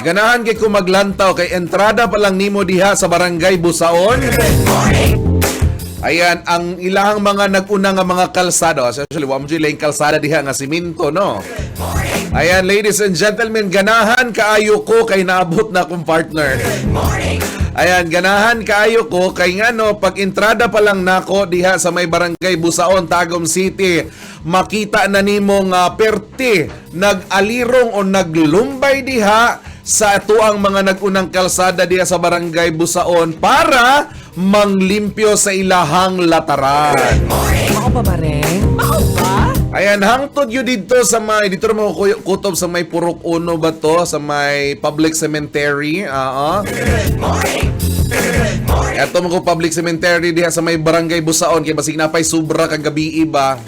Ganahan kay ko maglantaw kay entrada pa lang nimo diha sa Barangay Busaon. Ayan, ang ilahang mga nag-una nga mga kalsada. Actually, wa mo dyan lang kalsada diha nga siminto, no? Ayan, ladies and gentlemen, ganahan kaayo ko kay naabot na akong partner. Ayan, ganahan kaayo ko kay nga no, pag entrada pa lang nako diha sa may Barangay Busaon, Tagum City, makita na nimo nga perti nag-alirong o naglumbay diha sa atuang mga nag-unang kalsada diha sa Barangay Busaon para manglimpyo sa ilahang lataran. Mao ba Mareng? Mao ba? Ayan, hangtod yun dito sa may, dito naman ako kutob sa may Purok Uno ba to? Sa may public cemetery. Ito mga public cemetery diha sa may Barangay Busaon. Kaya basig na pa'y sobra kagabi iba.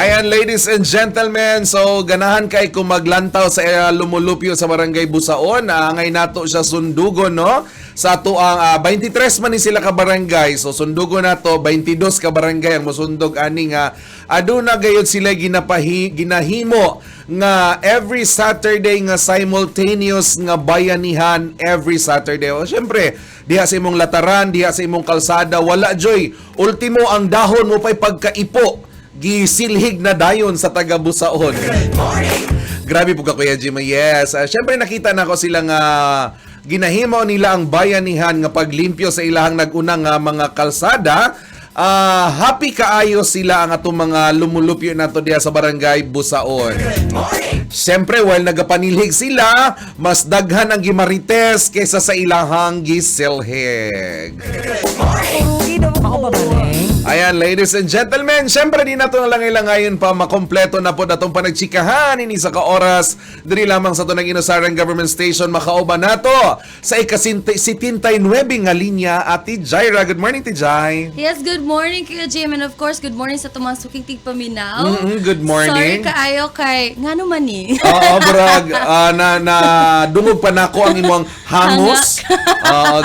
Ayan, ladies and gentlemen, so ganahan kay kung maglantaw sa lumulupyo sa Barangay Busaon. Ngay nato siya sundugo, no? Sa ato ang 23 man ni sila ka barangay. So sundugo na to 22 ka barangay ang mosundog ani nga aduna gayud sila ginahimo nga every Saturday nga simultaneous nga bayanihan every Saturday. O syempre, diha sa imong lataran, diha sa imong kalsada, wala joy. Ultimo ang dahon mo pa'y pagkaipo. Gisilhig na dayon sa taga Busaon. Grabe po ka Kuya Jim. Yes. Syempre nakita na ko silang ginahimo nila ang bayanihan nga paglimpyo sa ilahang nag-unang mga kalsada. Happy kaayo sila ang atong mga lumulupyo nato diha sa Barangay Busaon. Siyempre, while nagapanilhig sila, mas daghan ang gimarites kaysa sa ilahang gisilhig. Mao ba Mareng? Ayan, ladies and gentlemen, syempre di na ito nalangilangayon pa makompleto na po natong panagchikahan ini sa kaoras. Diri lamang sa ito ng Inusarang Government Station, makauban nato sa ika-79 nga linya at Jaira. Good morning, Tijay. Yes, good morning Kuya Jim, and of course, good morning sa tumang suking tigpaminaw. Good morning. Sorry kaayo kay ngano man ni. Oo, brag, na dungog pa nako ang imong hangos.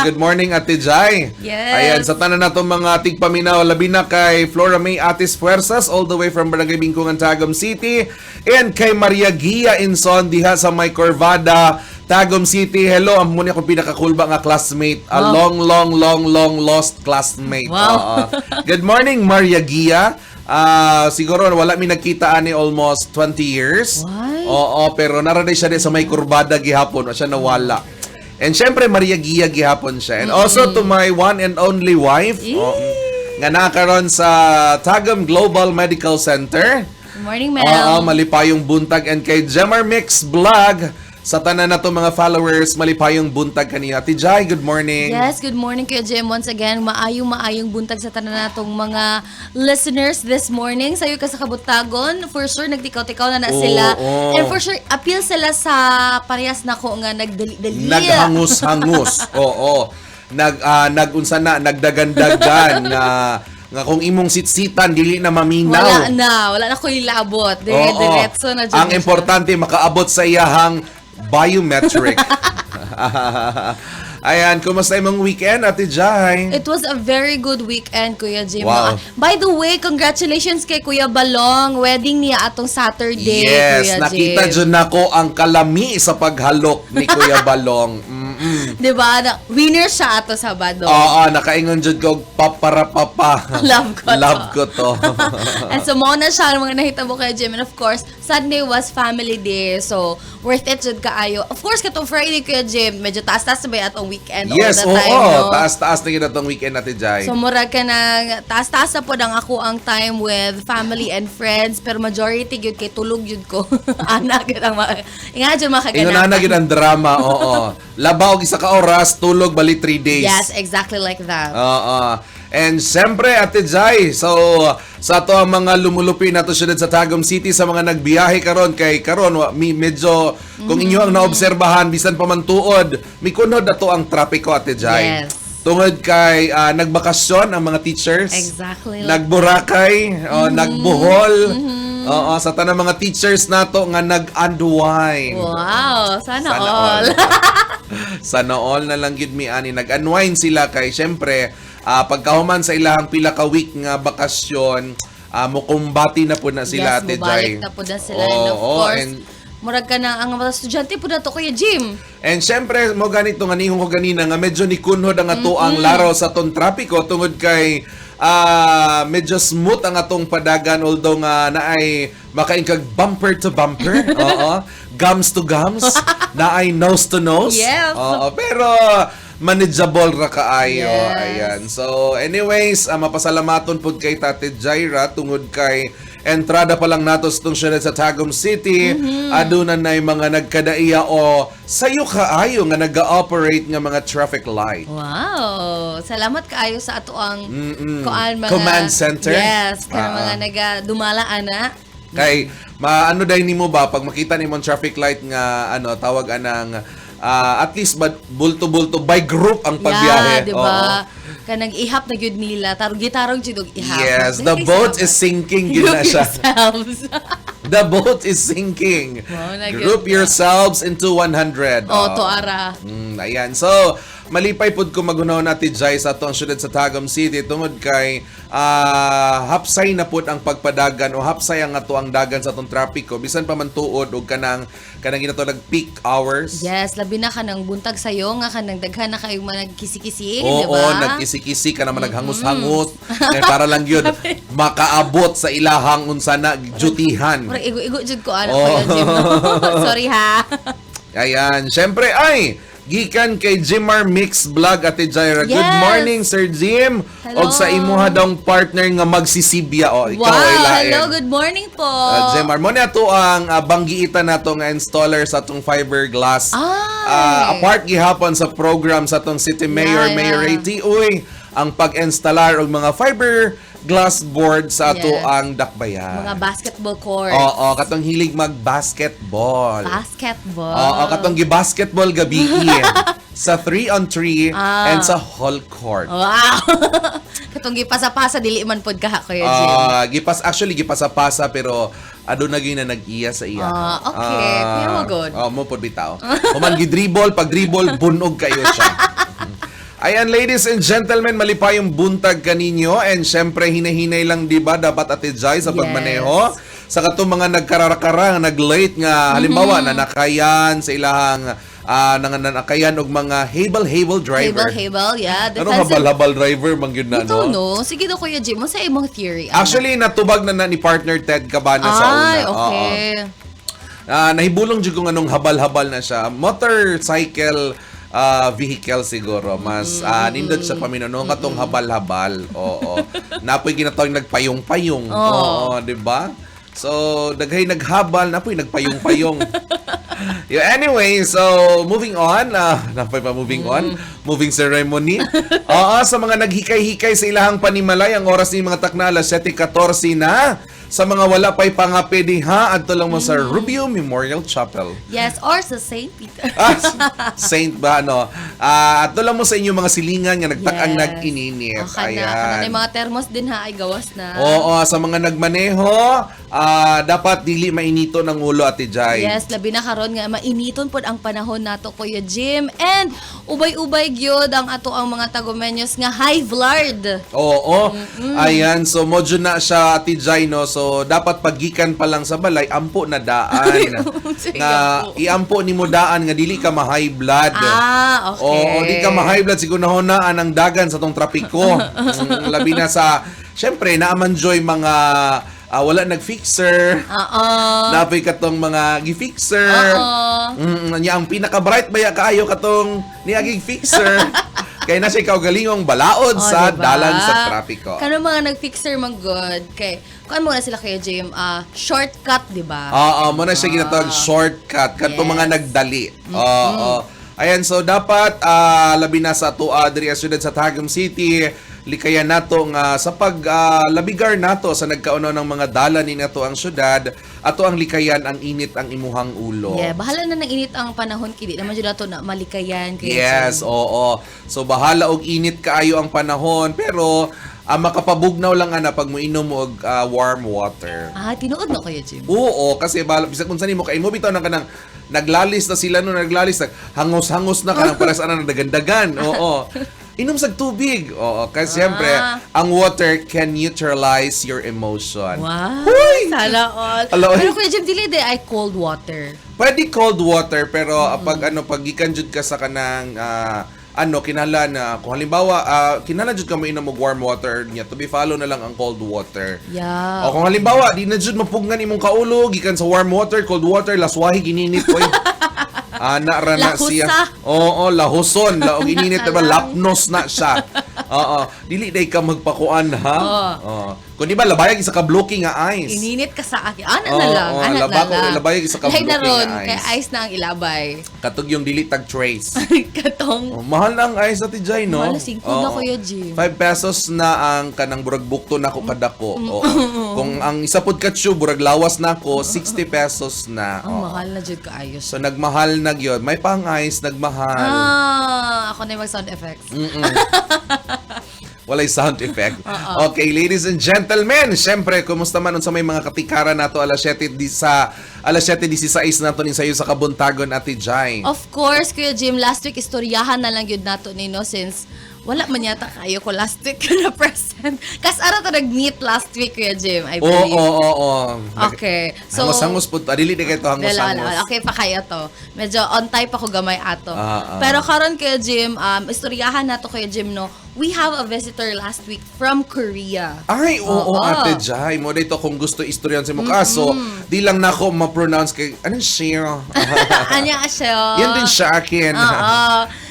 Good morning, Ate Jai. Yes. Ayan, sa tanan na itong mga tigpaminaw, labi na kay Flora May Atis Fuerzas, all the way from Barangay Bingkungan, Tagum City, and kay Maria Gia Inson, diha sa may Corvada, Tagum City. Hello, ang muna akong pinakakulba nga classmate. A long lost classmate. Wow. Good morning, Maria Gia. Siguro wala mi nagkita ani almost 20 years. Why? Oo, pero naraday siya din sa may Kurbada gihapon, o siya nawala. And syempre Maria Gia gihapon siya. And also to my one and only wife, nga nakaroon sa Tagum Global Medical Center. Good morning, ma'am. Malipayong buntag. And kay Jemar Mix Vlog, sa tanan na to mga followers, malipayong buntag kanina. Tijay, good morning. Yes, good morning Kuya Jim. Once again, maayong buntag sa tanan natong mga listeners this morning. Sayo ka sa Kabutagon, for sure nagtikaw-tikaw na sila. And for sure, appeal sila sa parehas nako nga nagdali-dali. Naghangus-hangus. Oo. Nagunsa na, nagdagan-dagan nga kung imong sitsitan dili na maminaw. Wala na ko ilabot. Diretso na dyan. Ang importante makaabot sa iyahang biometric. Ayan, kumusta imong weekend, Ate Jai? It was a very good weekend, Kuya Jim. Wow. By the way, congratulations kay Kuya Balong. Wedding niya atong Saturday, Yes, Kuya nakita Jim. dyan ako ang kalami sa paghalok ni Kuya Balong. Diba? Winner siya ato Sabado. Oo, nakaingon dyan ko, paparapapa. Love ko to. And so, mauna siya ang mga nahitabo kay Jim. And of course, Sunday was family day. So, worth it jud kaayo. Of course, katong Friday, Kuya Jim, medyo taas-taas na ba atong weekend Yes, all the time, no? taas-taas na yun itong weekend, Ate Jai. So, murag ka na, taas-taas na po ang ako ang time with family and friends. Pero majority yun kay tulog yun ko. Anak yun ang nga dyan makaganapan. Inunanag yun ang drama, oo. Labaw isa ka oras, tulog, bali 3 days. Yes, exactly like that. Oo. And siyempre, Ate Jai, so sa to ang mga lumulupi nato syudad sa Tagum City, sa mga nagbiyahe karon kay karon medyo kung inyo ang naobserbahan bisan pa man tuod, mikunod ato ang trapiko, Ate Jai. Yes. Tungod kay nagbakasyon ang mga teachers. Exactly. Nagburakay, nagbuhol. Oo, sa tanang mga teachers nato nga nag-unwind. Wow, sana Sana all. Sana all na lang gid mi ani nag-unwind sila kay syempre pagkahuman sa ilahang pila ka week nga bakasyon, mukumbati na po na sila, yes, Ate Jai. mubalik na po na sila. And of course, murag ka na ang mga estudyante po na to Kuya Jim. And syempre, mo ganito nga nihong ko ganina nga medyo nikunhod ang ato ang laraw sa tong trapiko tungod kay medyo smooth ang atong padagan although nga naay makaingkag bumper to bumper. Oo. Gums to gums. Naay nose to nose. Yes. Oo. Pero manageable ra kaayo. Yes. Ayan. So anyways, mapasalamaton pud kay Tate Jaira tungod kay entrada pa lang nato sa itong syudad sa Tagum City, aduna na mga nagkadaiya o sayo kaayo nga nag-operate nga mga traffic light. Wow! Salamat kaayo sa ato ang mga Command center? Yes, kana mga nagadumala ana. Kay maano dai nimo ba pag makita nimo ang traffic light nga tawag anang at least bulto-bulto by group ang pagbiyahe. Yeah, di ba? Kanang ihap na gyud nila, tarong jud og ihap. Yes, the boat is sinking gyud na siya. Yourselves. The boat is sinking. Wow, Group yourselves into 100. To ara. Ayan. So, malipay pud ko magunaw natin Jai sa atong syudad sa Tagum City tungod kay hapsay na pud ang pagpadagan o hapsay ang ato ang dagan sa atong trapiko bisan pa man tuod og kanang ginatawag peak hours. Yes, labi na kanang buntag sayo nga kanang daghan na kayong mga nagkisi-kisi, di Oo, ba? nagkisi-kisi ka naman naghangus-hangus. Para lang yun makaabot sa ilahang unsa na dutihan. Murag igo-igo jud ko ana Oo. Kuya Jim. Sorry ha. Ayan, syempre ay gikan kay Jimar Mix Vlog Ate Jaira. Good Yes. morning Sir Jim. Hello. Og sa imuha dong partner nga magsisibya ikaw Wow, ay lain. hello, good morning po. Jimar, mo na to ang banggiitan nato nga installer sa atong fiberglass. Apart gihapon sa program sa atong City Mayor, Yeah, Mayor yeah. Ray Uy, ang pag-installer og mga fiberglass board sa ato Yes. ang dakbayan. Mga basketball court. Oo, katong hilig mag-basketball. Basketball. Oo, katong gi-basketball gabi sa 3-on-3 and sa hall court. Wow. Katong gipasa-pasa dili man pod ka Kuya Jim. Gipasa-pasa pero aduna gyud na nag-iya sa iya. Okay. Pero magod. Mo pod bitaw. Human gi-dribble, pag dribble bunog kayo siya. Ayan, ladies and gentlemen, malipayong buntag kaninyo and syempre hinahinay lang diba dapat Ate Jai sa pagmaneho. Sa katong mga nagkararakara, nag-late nga halimbawa na nakayan sa ilahang nanakayan og mga habal driver. Habal, yeah. Ano habal driver man gyud na Ito, no? no? Sige do Kuya Jim, mo sa imong theory. Actually natubag na ni partner Ted Cabana sa una. Ay, okay. Nahibulong jud ko anong habal-habal na siya. Motorcycle vehicle siguro. Mas nindot sa paminuno katong habal-habal. Oo. Napoy ginatawag nagpayong-payong. Oo, di ba? So, daghay naghabal, napoy nagpayong-payong. Yeah, anyway, so moving on. Napoy pa moving on. Moving ceremony. Oo, sa mga naghikay-hikay sa ilahang panimalay, ang oras ni mga taknala 7:14 na. Sa mga wala pa'y pangapi diha, adto lang mo sa Rubio Memorial Chapel. Yes, or sa St. Peter. Saint ba, no? Adto lang mo sa inyong mga silingan nga nagtakang Yes. nag-ininit. Okay na. Kanang mga thermos din ha, ay gawas na. Oo, sa mga nagmaneho, dapat dili mainito ng ulo, Ate Jai. Yes, labi na karon nga mainiton pod ang panahon nato Kuya Jim, and ubay-ubay gyud ang ato ang mga tagomenyos nga high blood. Oo. Ayan, so modyo na siya, Ate Jai, no? So dapat paggikan pa lang sa balay, ampo na daan. Sige nga po. iampo nimo daan nga dili ka ma-high blood. Okay. Oo, di ka ma-high blood siguro na ang dagan sa tong trapiko. Labi na sa syempre naamanjoy mga wala nag-fixer. Napay katong mga gi-fixer. Nya ang pinaka-bright baya kaayo katong niagig fixer. Kay na siya kaugalingong balaod sa diba? dalan sa trapiko. Kano mga nag-fixer mag good kay kuan mo na sila Kuya Jim, shortcut, di ba? Oo, mo na siya ginatawag shortcut katong mga nagdali. Oo. Ayan, so dapat labi na sa ato diri sa syudad sa Tagum City, likayan nato nga sa labigar nato sa nagkauno ng mga dalan ni nato ang syudad, ato ang likayan ang init ang imuhang ulo. Yeah, bahala na ng init ang panahon kidi naman jud ato na malikayan Kuya Yes, Jim. oo. So bahala og init kaayo ang panahon pero makapabugnaw lang ana pag moinom og warm water. Tinuod na Kuya Jim. Oo, kasi bisag kung saan mo kay mo bitaw na kanang naglalis na sila no naglalis hangos-hangos na kanang para sa nagdagandagan. Oo. inom sa tubig. Oo, kasi siyempre, ang water can neutralize your emotion. Wow. Huy! Sana all. Hello. Pero Kuya Jim, dili de ay cold water. Pwede cold water, pero pag gikan jud ka sa kanang kinahanglan na kung halimbawa kinahanglan jud ka mo inom og warm water niya, to be follow na lang ang cold water. Yeah. O kung halimbawa di na jud mapugnan imong kaulo gikan sa warm water, cold water, laswahi gininit ko. Ana ra na Lahusa. siya. Oo, lahuson, laog ininit ba lapnos na siya. Oo, dili day ka magpakuan ha. Oo. Kung di ba labayag isa ka blocking nga ice. Ininit ka sa akin. Ana na lang. Ana labako, na lang. labayag isa ka Lahi na blocking ron, nga kay ice. ice na ang ilabay. Katog yung dili tag trace. Katong. Mahal na ang ice at Jai, no? Mahal, 5 na Oo. Kuya Jim. 5 pesos na ang kanang burag bukto na ko kadako. Oo. Kung ang isa pod ka tube, burag lawas na ko, 60 pesos na. Ang Oo. mahal na jud ka ayos. So nagmahal na gyud. May pang ice, nagmahal. Ako na yung mag-sound effects. Walay sound effect. Okay, ladies and gentlemen, syempre, kumusta man unsa may mga katikaran nato alas 7:16 nato nin sayo sa Kabuntagon, Ate Jai. Of course, Kuya Jim, last week istoryahan na lang yun nato nino since wala man yata kayo ko last week na present. Kas ara ta nag-meet last week, Kuya Jim, I believe. Oo. Okay. So, hangos po. Dili di kay to hangos. Okay pa kaya to. Medyo on type ako gamay ato. Ah. Pero karon Kuya Jim, istoryahan nato Kuya Jim no. We have a visitor last week from Korea. Ay, oo, Oo. Ate Jai. Mo dito kung gusto istoryan sa mo kaso, di lang na ako ma-pronounce kay, anong siya? Anya siya. Yan din siya akin.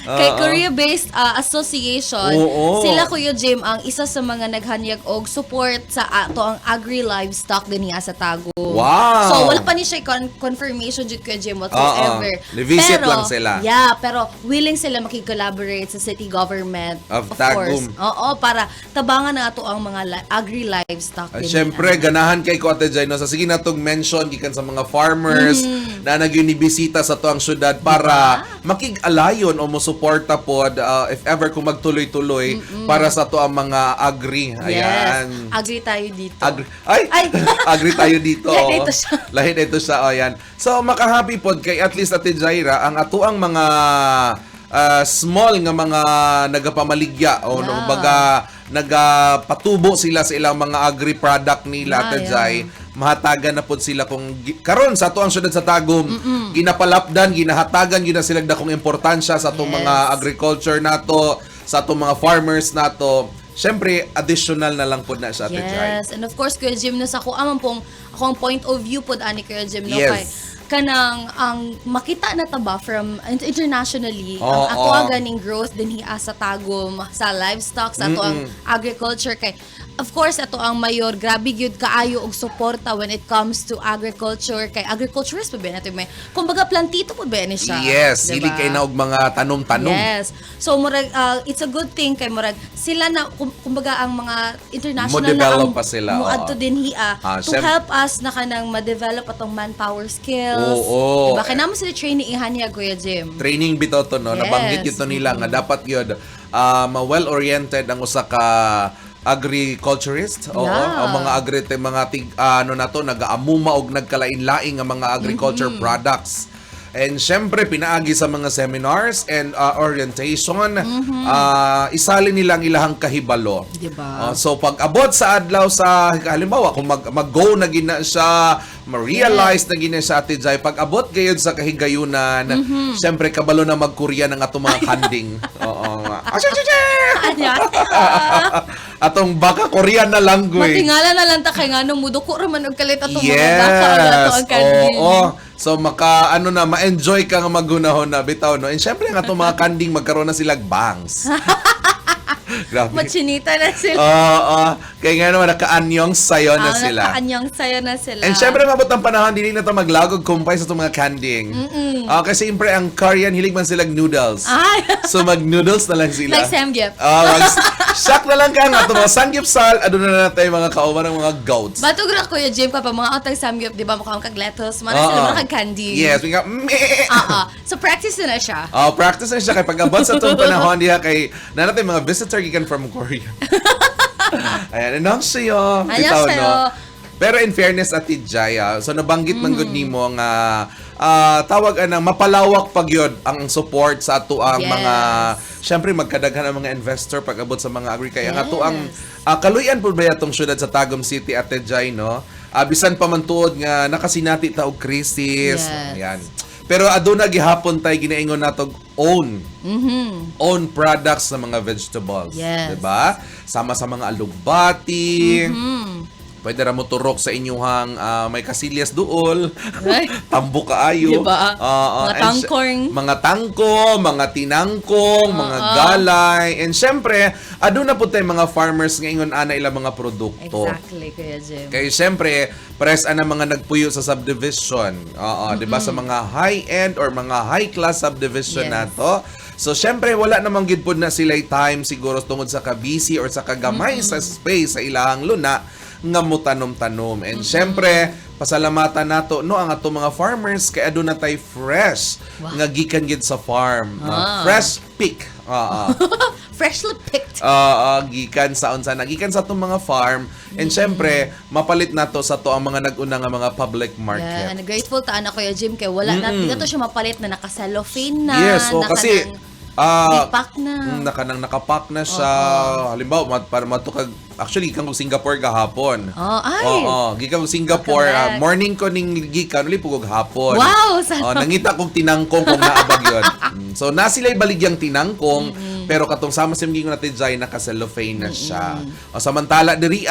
Kay Korea-based association, Oo. sila Kuya Jim ang isa sa mga naghanyag og support sa ato ang agri-livestock din niya sa Tago. Wow. So wala pa ni siya confirmation jud Kuya Jim whatsoever. Ni-visit lang sila. Yeah, pero willing sila makikollaborate sa city government Of course. Tagum. Oo, para tabangan na ato ang mga agri-livestock din. Siyempre, ganahan kay ko Ate Jai, no? Sa sige natong mention, gikan sa mga farmers na nagyunibisita sa tuang syudad para makig-alayon o mosuporta pod if ever kung magtuloy-tuloy para sa to ang mga agri. Ayan. Yes. Agri tayo dito. Ay! Ay! Agri tayo dito. Lahi dito siya. Lahi dito siya. O, yan. So, makahappy pod kay at least Ate Jaira, ang atuang mga small nga mga nagapamaligya o Yeah. baga nagapatubo sila sa ilang mga agri product nila Ate Jai. Mahatagan na pod sila kung karon sa atuang syudad sa Tagum ginapalapdan, ginahatagan gyud na sila dakong importansya sa atong mga agriculture nato, sa atong mga farmers nato. Siyempre, additional na lang po na siya, Ate Jai. Yes, and of course, Kuya Jim, no, sa akong point of view po, ani Kuya Jim, no, Yes. kay kanang ang makita na taba from internationally Oo, ang ato oo. ganing growth din hiya sa Tagum sa livestock sa ato ang agriculture kay of course ato ang mayor grabe gyud kaayo og suporta when it comes to agriculture kay agriculturist pa ba natin may kumbaga plantito po ba ni siya Yes, diba? hindi kay na og mga tanom-tanom. Yes. So murag it's a good thing kay murag sila na kumbaga ang mga international Mo-develop na pa sila, muadto oo. din hiya to Siyempre. help us na kanang ma-develop atong manpower skills. Oo. Diba? Kaya naman sila training ihanya Kuya Jim. Training bitaw to, no? Yes. Nabanggit yun to nila nga dapat yun well-oriented ang usa ka agriculturist. Oo, Yeah. ang mga ano na to, nag-aamuma og nagkalain-laing nga mga agriculture products. And syempre, pinaagi sa mga seminars and orientation, isali nilang ilahang kahibalo. Diba? So, pag abot sa adlaw sa, halimbawa, kung mag-go na gina siya, ma-realize na gina siya, Ate Jai, pag abot gayod sa kahigayunan, syempre, kabalo na mag-Korea ng atong mga kanding. Oo. Anya. Atong baka Korean na language. Matingala na lang ta kay nganong muduko ra man og kalit atong mga Yes. baka ato ang kanding. Oo. So ma-enjoy ka nga magunahon na bitaw no. And syempre nga atong mga kanding magkaroon na silang bangs. Grabe. Machinita na sila. Oo. Kaya nga naman nakaanyong sayo na sila. Nakaanyang sayo na sila. And syempre mabot ang panahon dili na to maglagog kumpay sa itong mga kanding. Kasi syempre ang Korean hilig man silang noodles. Ay. So mag-noodles na lang sila. Like samgyup. Shock na lang ka nga ito mga sanggipsal, ano na natin mga kauban ng mga goats. Batog ra Kuya Jim kapag mga otang samgyup, di ba mukhang kag lettuce, man sila mga candy. Yes, we got meh. So practice na siya. Practice na siya kay pag-abot sa itong panahon diha kay na natin mga visitor gikan from Korea. Ayan, anong siyo. Bitaw, Annyeonghaseyo. no? Pero in fairness, Ate Jaya, so nabanggit man good nimo nga tawag anang mapalawak pag yun ang support sa ato ang Yes. mga syempre magkadaghan ang mga investor pag abot sa mga agri kaya nga Yes. ato ang kaluyan po ba itong syudad sa Tagum City at Tejay, no? Bisan pa man tuod nga nakasinati ta og krisis. Yes. Ayan. Pero aduna gihapon tay ginaingon natog own products sa mga vegetables, Yes. 'di ba? Sama sa mga alugbati. Pwede ra mo turok sa inyuhang may kasilyas duol. Right. Tambo kaayo. Diba? Mga and tangkong. mga tangko, mga tinangkong, mga galay. And syempre, aduna po tayo mga farmers ngayon ana ilang mga produkto. Exactly, Kuya Jim. Kaya syempre, pares ana mga nagpuyo sa subdivision. Oo, 'di ba sa mga high-end or mga high-class subdivision Yes. nato. So syempre wala namang gid pud na sila'y time siguro tungod sa kabisi or sa kagamay sa space sa ilahang luna nga mo tanom-tanom. And syempre, pasalamatan nato no ang ato mga farmers kay aduna tay fresh nga gikan gid sa farm. Fresh pick. Freshly picked. Gikan sa unsa na gikan sa atong mga farm and syempre mapalit nato sa to ang mga nag-una nga mga public Yeah, market. and grateful ta ana Kuya Jim kay wala na di na to siya mapalit na naka-cellophane na. Yes, kasi ipak na. nakapak na siya. Halimbawa, para matukag actually gikan ko Singapore gahapon. Ay. Oo, gikan ko Singapore, Welcome back. morning ko ning gikan uli pugog hapon. Wow, sana. Nangita kong tinangkong kung naabag yun. So na sila'y baligyang tinangkong pero katong sama sa mga natin dyan naka-cellophane na siya. Samantala diri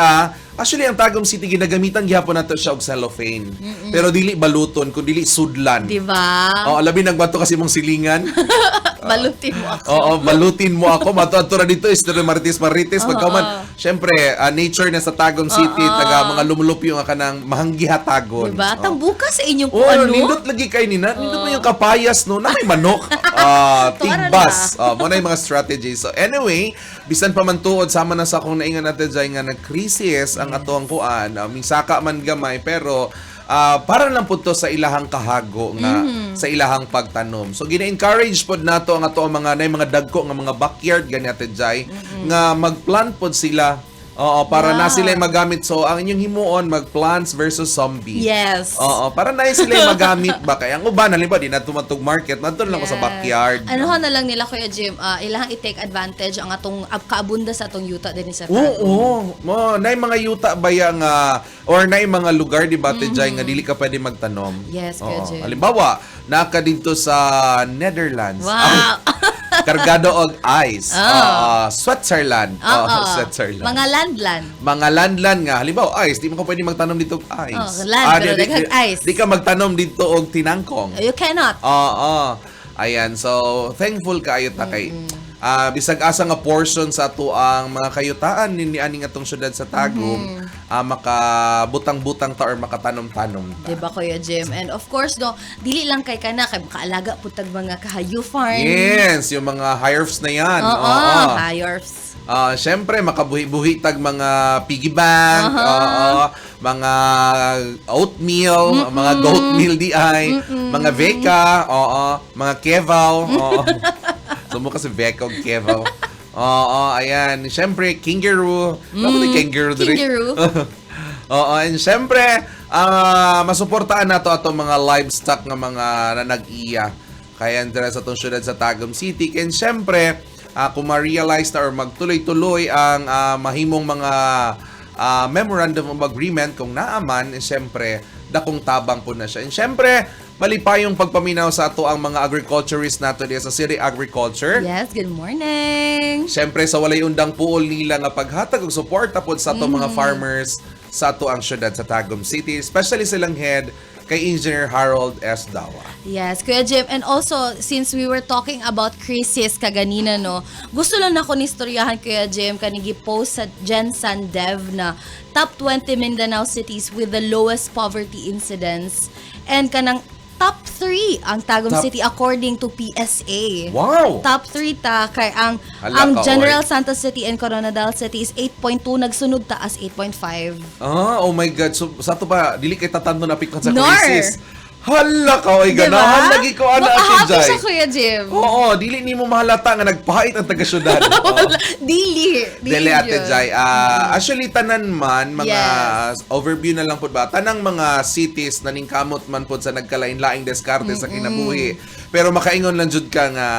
actually ang Tagum City ginagamitan gihapon nato siya og cellophane. Pero dili baluton kun dili sudlan. Diba? Labi nagbato kasi mong silingan. Balutin mo ako. Oo, balutin mo ako. Matuadto ra dito is Marites. Pagkaman, syempre, nature na sa Tagum City, taga mga lumulupyo nga kanang mahanggihatagon. Diba? Tambuka sa inyong Oh, kung ano. nindot lagi kay nina. Nindot mo yung kapayas, no? Na may manok. Tigbas. Mo na yung mga strategies. So anyway, bisan pa man tuod, sama na sa akong naingan natin dyan nga nag-crisis ang atong kuan. Minsaka man gamay, pero para lang po to sa ilahang kahago nga sa ilahang pagtanom. So gina-encourage pod nato ang ato ang mga mga dagko nga mga backyard ganyan jay nga mag-plant pod sila. Oo, para na sila magamit. So ang inyong himuon mag-plants versus zombie. Yes. Oo, para na sila magamit ba kaya ang uban halimbawa di na tumatog market, nandoon lang ko sa backyard. Ano na lang nila Kuya Jim, ilahang i-take advantage ang atong kaabunda sa atong yuta din sa Oo, nay mga yuta ba yang or nay mga lugar di ba tejay nga dili ka pwede magtanom. Yes, Kuya Jim. Halimbawa, naka dito sa Netherlands. Wow. Kargado og ice. Switzerland. Switzerland. Mga landland. Mga landland nga. Halimbawa, ice. Di mo ka pwede magtanom dito og ice. Land, pero daghang ice. Di ka magtanom dito og tinangkong. You cannot. Ayan. So, thankful kaayo ta kay bisag asa nga portion sa ato ang mga kayutaan ni aning atong syudad sa Tagum makabutang-butang ta or makatanom-tanom ta. Diba Kuya Jim? And of course, no, dili lang kay kana kay makaalaga putag mga kahayu farm. Yes, yung mga hirefs na yan. Hires. Syempre, makabuhi-buhi tag mga piggy bank, mga oatmeal, mga goat meal di ay, mga veka, mga kevaw, sumo kasi veka o kevaw. Ayan. Syempre, kangaroo. Bakit kangaroo diri? Kangaroo. And syempre, masuportaan nato ato mga livestock nga mga nanag-iya. Kaya dira sa atong syudad sa Tagum City. And syempre, kung ma-realize na or magtuloy-tuloy ang mahimong mga memorandum of agreement kung naaman, syempre, dakong tabang po na siya. And syempre, mali pa yung pagpaminaw sa ato ang mga agriculturists nato diya sa City Agriculture. Yes, good morning. Syempre, sa walay undang puol nila nga paghatag og support tapos sa ato mga farmers sa ato ang syudad sa Tagum City, especially silang head kay Engineer Harold S. Dawa. Yes, Kuya Jim. And also, since we were talking about crisis kaganina, no, gusto lang na ko ni istoryahan, Kuya Jim, kanigi post sa Gensan Dev na top 20 Mindanao cities with the lowest poverty incidence. And kanang top 3 ang Tagum City according to PSA. Wow! Top 3 ta kay ang General Santos City and Coronadal City is 8.2, nagsunod taas 8.5. Oh my God. So, sa to ba, dili kay tatando na pikon sa Nor. crisis. Hala ka, oy, ganahan lagi ko ana Ate Makahappy Jai. siya, Kuya Jim. Oo, dili ni mo mahalata nga nagpahit ang taga-syudad. Oo. Dili. Dili Ate yun. Jai. Actually, tanan man, mga Yes. overview na lang po ba, tanang mga cities na ningkamot man po sa nagkalain-laing diskarte sa kinabuhi. Pero makaingon lang jud ka nga,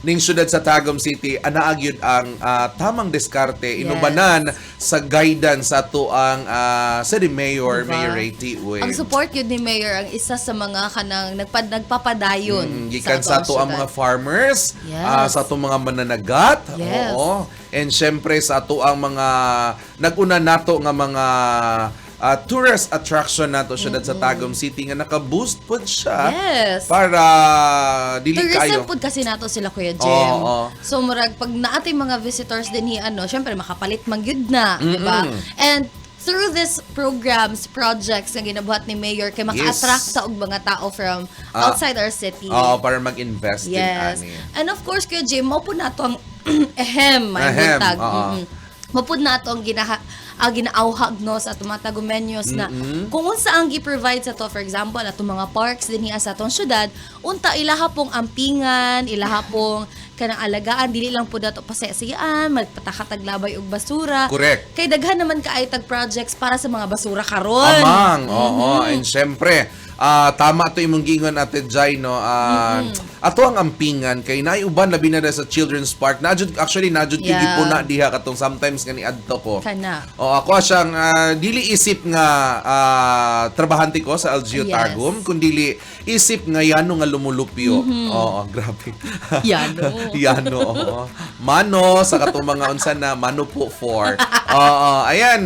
ning syudad sa Tagum City, anaa gyud ang tamang diskarte, inubanan sa guidance sa tuang City Mayor, Diba? Mayor Ray T. Uy. Ang support yun ni Mayor ang isa sa mga kanang nagpapadayon Gikan sa ato ang mga farmers, Yes. sa ato mga mananagat, Yes. oo. And syempre sa ato ang mga nag-una nato nga mga tourist attraction nato syudad sa Tagum City nga naka-boost pod siya Yes. para dili kayo. Tourism pod kasi nato sila, Kuya Jim. Oo. So murag pag naatay mga visitors din syempre makapalit man gyud na, di ba? And through this programs, projects na ginabuhat ni Mayor kay maka-attract sa og mga tao from outside our city. Oo, para mag-invest din Yes. ani. And of course, Kuya Jim, mo po na to ang ehem, may Ahem, buntag. oo. Mo po na to ang ginaauhag no sa tumatagong menus na kung unsa ang gi-provide sa to, for example ato mga parks din hiya sa atong syudad, unta ilaha pong ampingan, ilaha pong kanang alagaan, dili lang po dato pasayaan, magpatakataglabay og basura. Correct. Kay daghan naman kaay tag projects para sa mga basura karon. Amang, oo. And syempre, tama to imong gingon Ate Jai, no. Ato ang ampingan kay naay uban labi na sa Children's Park. Najud Yeah. gipuna diha katong sometimes kani adto ko. Kana. O ako siyang dili isip nga trabahante ko sa LGU Yes. Tagum, kundi isip nga yano nga lumulupyo. Oo, grabe. Yano. Yano, oo. Mano sa katong mga unsa na mano po for. Oo, ayan.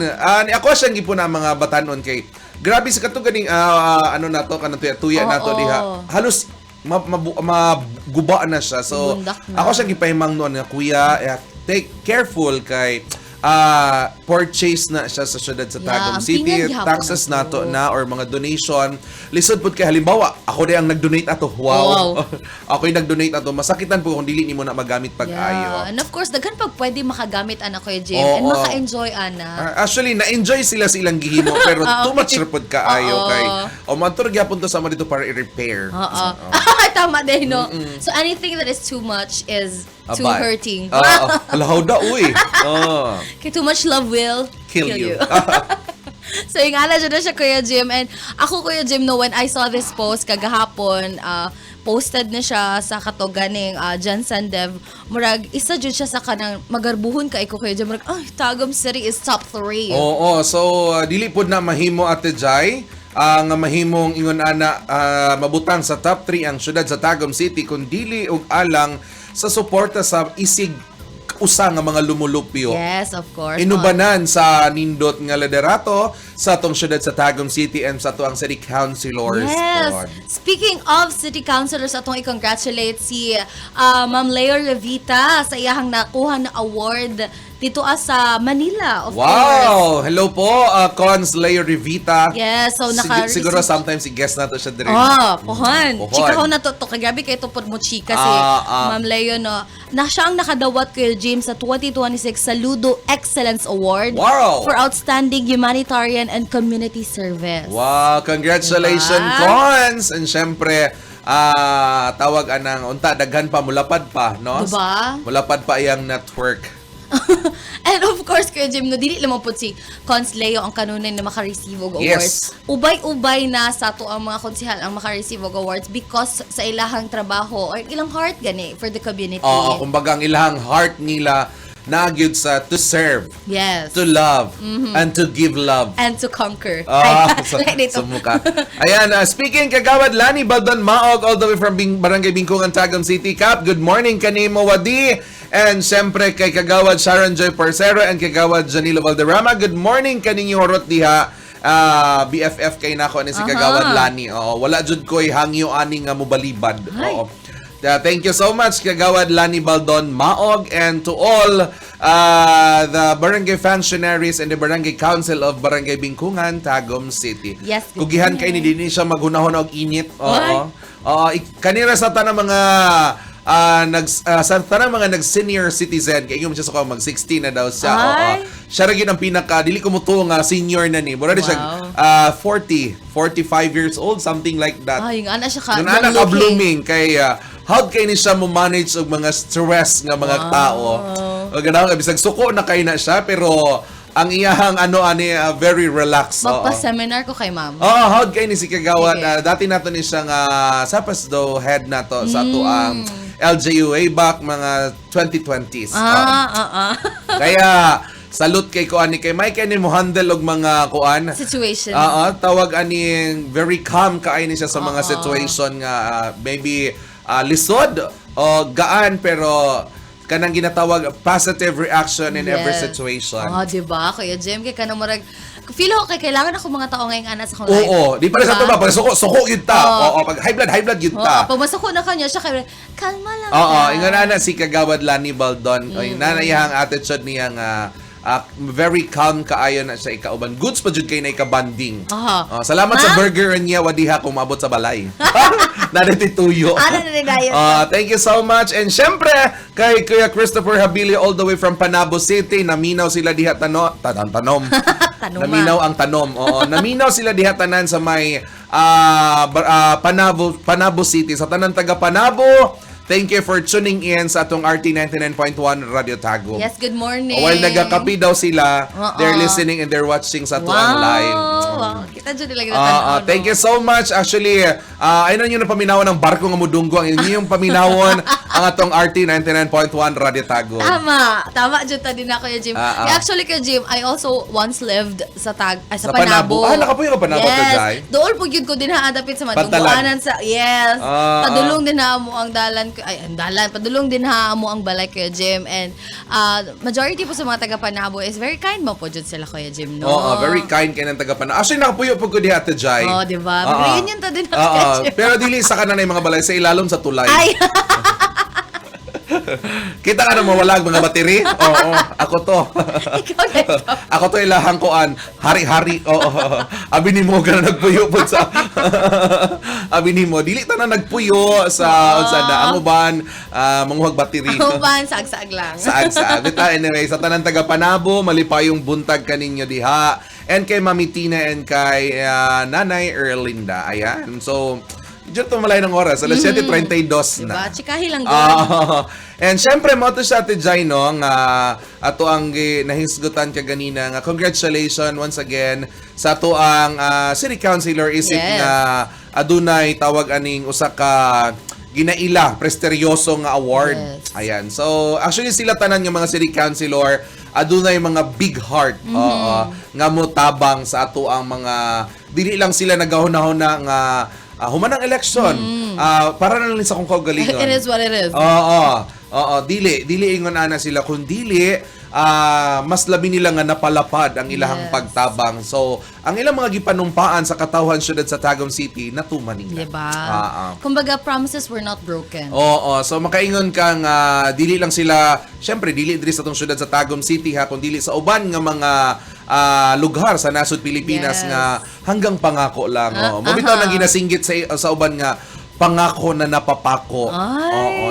Ako siyang gipuna mga batanon kay grabe sa kato ganing ano nato kanang tuya nato Oo. diha. Halos maguba na siya. So Bundak na. ako siya gipahimang noon nga kuya, take careful kay purchase na siya sa syudad sa Tagum ang City, pingan gihapon taxes nato. nato na or mga donation. Lisod pud kay halimbawa, ako din ang nag-donate ato. Wow. Ako yung nag-donate ato. Masakitan po kung dili nimo na magamit pag-ayo. And of course, daghan pag pwede makagamit anak ko Jim Oo. and maka-enjoy ana. Actually, na-enjoy sila sa ilang gihimo pero too much repod kaayo Oo. kay matur gyapon to sa mo dito para i-repair. Oo. Tama din, no? So anything that is too much is too Abay. hurting. Alahaw da, uy. Oh. Kay too much love will Kill you. So yung ala dyan na siya, Kuya Jim. And ako, Kuya Jim, no, when I saw this post kagahapon, posted na siya sa katoganing Jan Sandev. Murag, isa dyan siya sa kanang magarbuhon ka iko, Kuya Jim. Murag, Tagum City is top 3. Oo, so dili pod na mahimo Ate Jai nga mahimong ingon ana mabutang sa top 3 ang syudad sa Tagum City kun dili og alang sa suporta sa isig usa nga mga lumulupyo. Yes, of course. Inubanan sa nindot nga liderato sa atong syudad sa Tagum City and sa tuang city councilors. Yes. Lord. Speaking of city councilors, atong i-congratulate si Ma'am Leo Revita sa iyahang nakuha na award dito sa Manila, of course. Wow! Hello po, Cons Leo Revita. Yes, so Siguro sometimes i-guess nato siya dire. Pohon. Pohon. Chika ho na to. Kagabi kayo to mo chika si Ma'am Leo, no. Na siya ang nakadawat kay James sa 2026 sa Ludo Excellence Award Wow! for Outstanding Humanitarian and Community Service. Wow! Congratulations, Diba? Cons! And syempre, tawag anang unta, daghan pa, mulapad pa, no? Diba? Mulapad pa iyang network. And of course, Kuya Jim, no, dili naman po si Cons Leo ang kanunay na makareceive og Yes. awards. Ubay-ubay na sa to ang mga konsehal ang makareceive og awards because sa ilahang trabaho or ilang heart gani for the community. Oo, kumbaga ang ilahang heart nila nagyud sa to serve, Yes. to love, and to give love. And to conquer. Like dito. Sumuka. Ayan, speaking kagawad Lani Baldon Maog all the way from Barangay Bingkungan, Tagum City. Cap, good morning kanimo Wadi. And syempre kay kagawad Sharon Joy Parcero and kagawad Janilo Valderrama. Good morning kaninyo horot diha. BFF kay nako ani si kagawad Lani. Oo, wala jud koy hangyo ani nga mobalibad. Oo. Thank you so much kagawad Lani Baldon Maog and to all the barangay functionaries and the barangay council of Barangay Bingkungan, Tagum City. Yes, good Kugihan kay ni morning. dinhi siya maghunahon og init. Oo. Kanira sa tanang mga sa tanang mga nag-senior citizen, kaya yung siya sa mag-16 na daw siya. Ay. Siya rin ang pinaka, dili ko mo to nga senior na ni. Mura rin siya 45 years old, something like that. Ay, yung ana siya ka. Yung anak ka blooming, kay how kay ni siya mo manage og mga stress nga mga tao. O ganun, bisag suko na kay na siya, pero ang iyang very relaxed. Magpa-seminar ko kay ma'am. how kay ni si Kagawad. Okay. Dati nato ni siyang sapas do head na to sa to ang LGU way back mga 2020s. Kaya salute kay kuan ni kay Mike ni mo handle og mga kuan. Situation. Tawag aning very calm kaay ni siya sa mga situation nga maybe lisod o gaan pero kanang ginatawag positive reaction in every situation. Diba? Kuya Jim, kay kanang marag feel ko kay kailangan ako mga tao ngayong anas akong Oo, di pa rin sa tuba, pag suko yun ta. Oo, pag high blood yun ta. Pag masuko na kanya, siya kaya, kalma lang. Ingon na si Kagawad Lani Baldon. Nanayahang attitude niya nga very calm kaayo na siya ikauban. Goods pa jud kay na ikabanding. Salamat sa burger niya wadiha kung maabot sa balay. Naditituyo. Thank you so much. And syempre, kay Kuya Christopher Habilio all the way from Panabo City, naminaw sila diha tanom. Naminaw ang tanom. Naminaw sila diha tanan sa may Panabo City. Sa tanan taga Panabo, thank you for tuning in sa atong RT 99.1 Radio Tago. Yes, good morning. While nagakapi daw sila, they're listening and they're watching sa tuang live. Kita dyan nila ginatanaw. Thank you so much. Actually, ayun nyo na paminawan ng barko nga mudunggo. Ang inyong paminawon ang atong RT 99.1 Radio Tago. Tama dyan ta din ako yung Jim. Actually kay Jim, I also once lived sa Panabo. Nakapuyo ka Panabo to Jai? Dool po yun ko din haadapit sa madungguanan sa, yes. Padulong din ha mo ang dalan padulong din ha mo ang balay Kuya Jim, and majority po sa mga taga Panabo is very kind mo po dyan sila Kuya Jim, no? Very kind kayo ng taga Panabo. Actually, nakapuyo po ko diha to Jai. Diba? Reunion ta din ako Kuya Jim. Pero dili sa kanan yung mga balay sa ilalom sa tulay. Ay! Kita ka na mawalag mga bateri? Oo, ako to. Ikaw na ikaw. Ako to ilahang koan, hari-hari. Abi ni mo ka na nagpuyo po sa abi ni mo dili ta na nagpuyo sa unsa na ang uban manguhag bateri. Ang uban saag-saag lang. Saag-saag. Anyway, sa tanan taga Panabo, malipayong buntag kaninyo diha. And kay Mami Tina and kay Nanay Erlinda. Ayan. So, diyan tumalay ng oras. Alas 7:32 na. Diba? Chikahi lang doon. And syempre, mo to siya ati Jai, no? Ato ang nahisgutan ka ganina. Nga, congratulations once again sa ato ang City Councilor isip nga adunay tawag aning usa ka ginaila presteryoso nga award. Yes. Ayan. So, actually sila tanan nga mga City Councilor adunay mga big heart. Nga mo tabang sa ato ang mga dili lang sila nagahuna-huna nga humanang election. Para na lang sa kung kaugalingon. It is what it is. Dili ingon ana sila kun dili mas labi nila nga napalapad ang ilahang pagtabang. So, ang ilang mga gipanumpaan sa katawhan syudad sa Tagum City natuman nila. Diba? Kumbaga, promises were not broken. So makaingon kang dili lang sila, syempre dili diri sa tong syudad sa Tagum City ha, kun dili sa uban nga mga lugar sa nasud Pilipinas nga hanggang pangako lang. Mabitaw nang ginasinggit sa uban nga pangako na napapako.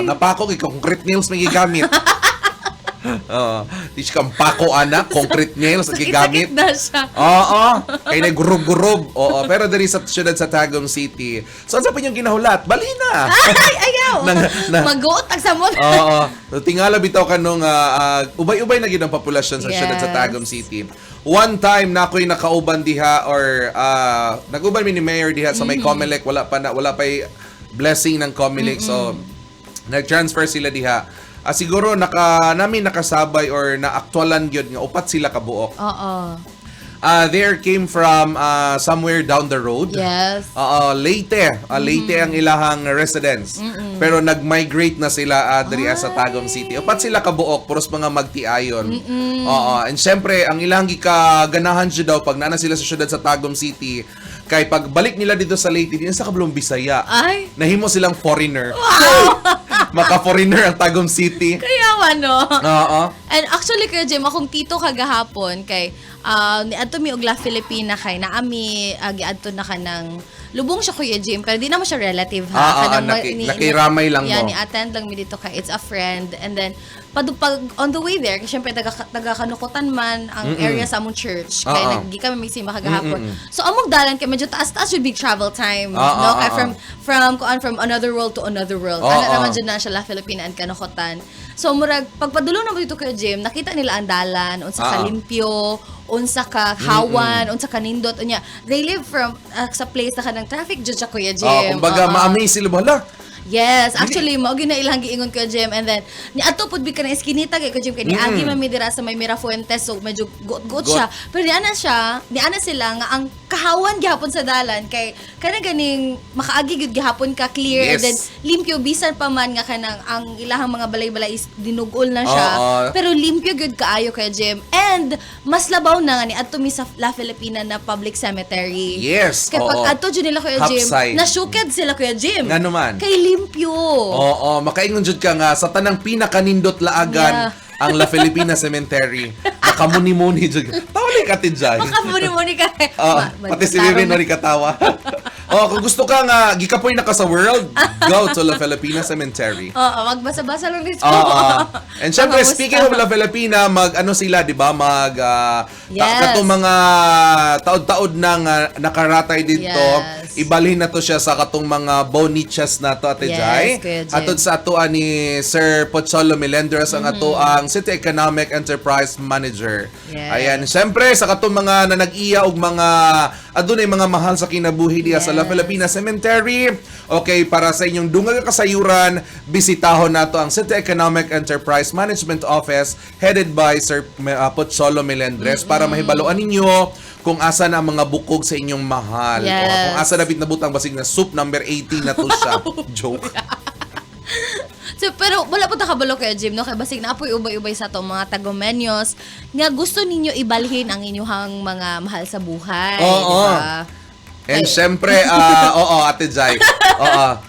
Napako kay concrete nails may gigamit. Di siya kang pako anak, concrete nails gigamit. Sakit na siya. Kay naggurob-gurob. Pero diri sa syudad sa Tagum City. So sa yung ginahulat, bali na. Ay, ayaw. Mag-uot ang samon. So, tingala bitaw kanong ubay-ubay na gid ang populasyon sa syudad sa Tagum City. One time na ako'y nakauban diha or nag-uban mi ni Mayor diha sa may Comelec, wala pa blessing ng Comelec. So nag-transfer sila diha. Siguro namin nakasabay or na-actualan gyud nga upat sila kabuok. There came from somewhere down the road. Yes. Leyte. Leyte ang ilahang residence. Pero nag-migrate na sila diri sa Tagum City. Upat sila kabuok, puros mga magtiayon. And syempre, ang ilang gikaganahan siya daw pag nana sila sa syudad sa Tagum City, kay pagbalik nila dito sa Leyte, din sa kablong Bisaya. Ay. Nahimo silang foreigner. Wow! Maka-foreigner ang Tagum City. Kaya naman, no? Oo. And actually, Kuya Jim, akong tito kagahapon kay ni adto mi og La Filipina kay naami giadto na ka ng lubong siya Kuya Jim pero di naman siya relative ha. Kanang nakiramay lang yeah, mo. ni-attend lang mi dito kay it's a friend and then pag on the way there kasi syempre taga-kanukutan man ang area sa among church kay naggi kami magsima kagahapon. So among dalan kay medyo taas should be travel time no kay from another world to another world. Ano naman dyan na siya La Filipina and kanukutan. So murag pagpadulong na mo dito Kuya Jim nakita nila ang dalan unsa ka limpyo unsa ka hawan, unsa ka nindot unya. They live from sa place na kanang traffic jud sa Kuya Jim. Kumbaga ma-amaze sila bala. Yes, actually mao gyud na ilang giingon Kuya Jim and then ni ato pud bi ka na iskinita kay Kuya Jim kay niagi man mi dira sa may Mirafuentes so medyo gut siya. Pero ni ana sila nga ang kahawan gihapon sa dalan kay kana ganing makaagi gyud gihapon ka clear and then limpyo bisan pa man nga kanang ang ilahang mga balay-balay is dinugol na siya. Pero limpyo gyud kaayo Kuya Jim and mas labaw na nga ni adto mi sa La Filipina na public cemetery. Yes. Kay pag adto jud nila Kuya Jim, Hapsay. nasyukad sila Kuya Jim. Nga naman. Kay limpyo. Oo, makaingon jud ka nga sa tanang pinakanindot laagan ang La Filipina Cemetery. Makamuni-muni jud. Tawali ka tidjay. Makamuni-muni ka. Pati si Vivian no katawa. Kung gusto ka nga gikapoy na ka sa world, go to La Filipina Cemetery. Oo, magbasa-basa lang dito. And syempre, speaking of La Filipina, mag-ano sila, di ba? Katong mga taod-taod nang nakaratay dito, ibalhin na to siya sa katong mga bonichas na to, Ate Jai. Atod sa atoan ni Sir Pocholo Melendres, ang atoang City Economic Enterprise Manager. Ayan, syempre, sa katong mga nanag-iya og mga adunay mga mahal sa kinabuhi diya sa La Filipina Cemetery. Okay, para sa inyong dungag kasayuran, bisitahon nato ang City Economic Enterprise Management Office headed by Sir Pocholo Melendres para mahibaluan ninyo kung asa na ang mga bukog sa inyong mahal. O, kung asa na bitnabutang basig na soup number 18 na to siya. Joke. So, pero wala po nakabalo kay Jim, no? Kaya basig na apoy ubay-ubay sa itong mga tagomenyos nga gusto ninyo ibalhin ang inyong mga mahal sa buhay. Diba? And syempre, Ate Jai.